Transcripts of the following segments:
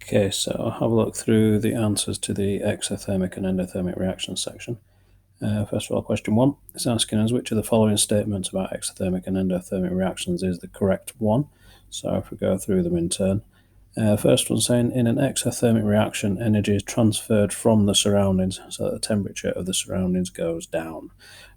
Okay, so I'll have a look through the answers to the exothermic and endothermic reaction section. First of all, question 1 is asking us which of the following statements about exothermic and endothermic reactions is the correct one. So if we go through them in turn. First one saying, in an exothermic reaction, energy is transferred from the surroundings so that the temperature of the surroundings goes down.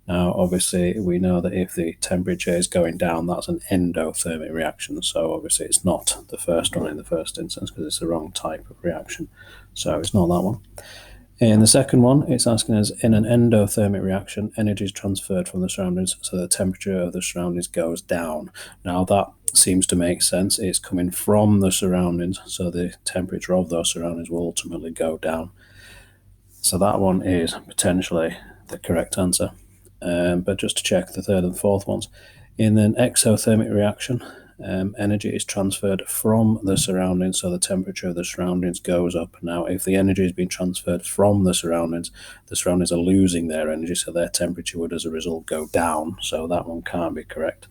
Now, obviously, we know that if the temperature is going down, that's an endothermic reaction. So obviously, it's not the first one in the first instance because it's the wrong type of reaction. So it's not that one. In the second one, it's asking us, in an endothermic reaction, energy is transferred from the surroundings so the temperature of the surroundings goes down. Now, that seems to make sense. It's coming from the surroundings, so the temperature of those surroundings will ultimately go down. So that one is potentially the correct answer. But just to check the third and fourth ones, in an exothermic reaction, energy is transferred from the surroundings, so the temperature of the surroundings goes up. Now, if the energy is being transferred from the surroundings are losing their energy, so their temperature would, as a result, go down. So that one can't be correct.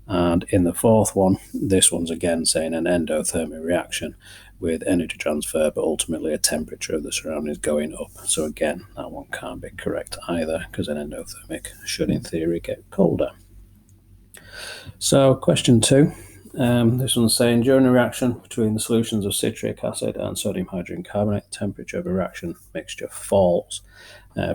And in the fourth one, this one's again saying an endothermic reaction with energy transfer, but ultimately a temperature of the surroundings going up. So again, that one can't be correct either, because an endothermic should, in theory, get colder. So question 2, this one's saying, during a reaction between the solutions of citric acid and sodium hydrogen carbonate, the temperature of a reaction mixture falls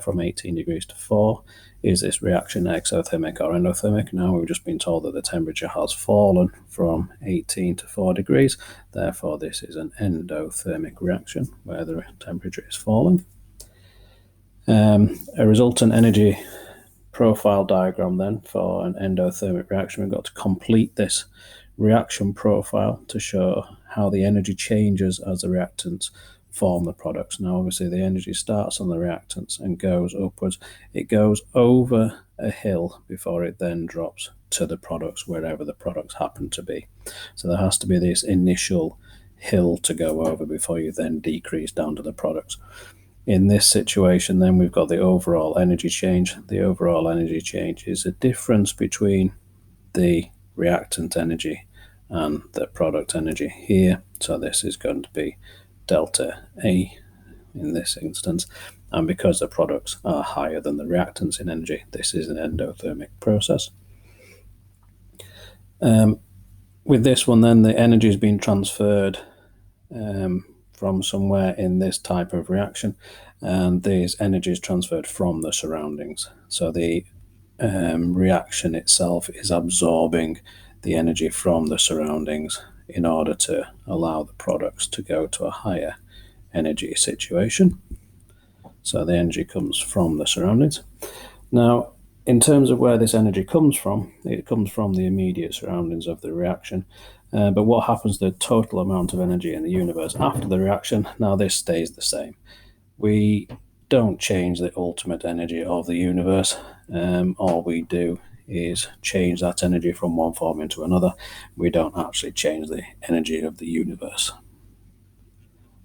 from 18 degrees to 4. Is this reaction exothermic or endothermic? Now, we've just been told that the temperature has fallen from 18 to 4 degrees. Therefore, this is an endothermic reaction where the temperature is falling. A resultant energy profile diagram then for an endothermic reaction. We've got to complete this reaction profile to show how the energy changes as the reactants form the products. Now, obviously, the energy starts on the reactants and goes upwards. It goes over a hill before it then drops to the products, wherever the products happen to be. So there has to be this initial hill to go over before you then decrease down to the products. In this situation, then, we've got the overall energy change. The overall energy change is a difference between the reactant energy and the product energy here. So this is going to be delta A in this instance. And because the products are higher than the reactants in energy, this is an endothermic process. With this one, then, the energy is being transferred from somewhere in this type of reaction, and this energy is transferred from the surroundings. So the reaction itself is absorbing the energy from the surroundings in order to allow the products to go to a higher energy situation. So the energy comes from the surroundings. Now, in terms of where this energy comes from, it comes from the immediate surroundings of the reaction. But what happens to the total amount of energy in the universe after the reaction? Now, this stays the same. We don't change the ultimate energy of the universe. All we do is change that energy from one form into another. We don't actually change the energy of the universe.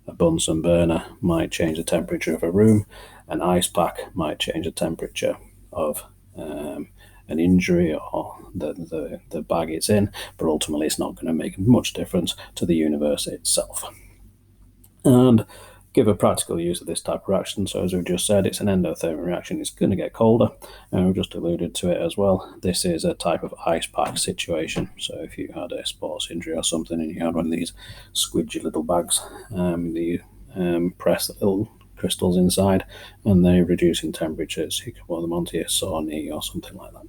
A Bunsen burner might change the temperature of a room. An ice pack might change the temperature of an injury or the bag it's in, but ultimately it's not going to make much difference to the universe itself. And give a practical use of this type of reaction. So as we've just said, it's an endothermic reaction. It's going to get colder, and we've just alluded to it as well. This is a type of ice pack situation. So if you had a sports injury or something and you had one of these squidgy little bags, you press the little crystals inside and they reduce in temperature, so you can put them onto your sore knee or something like that.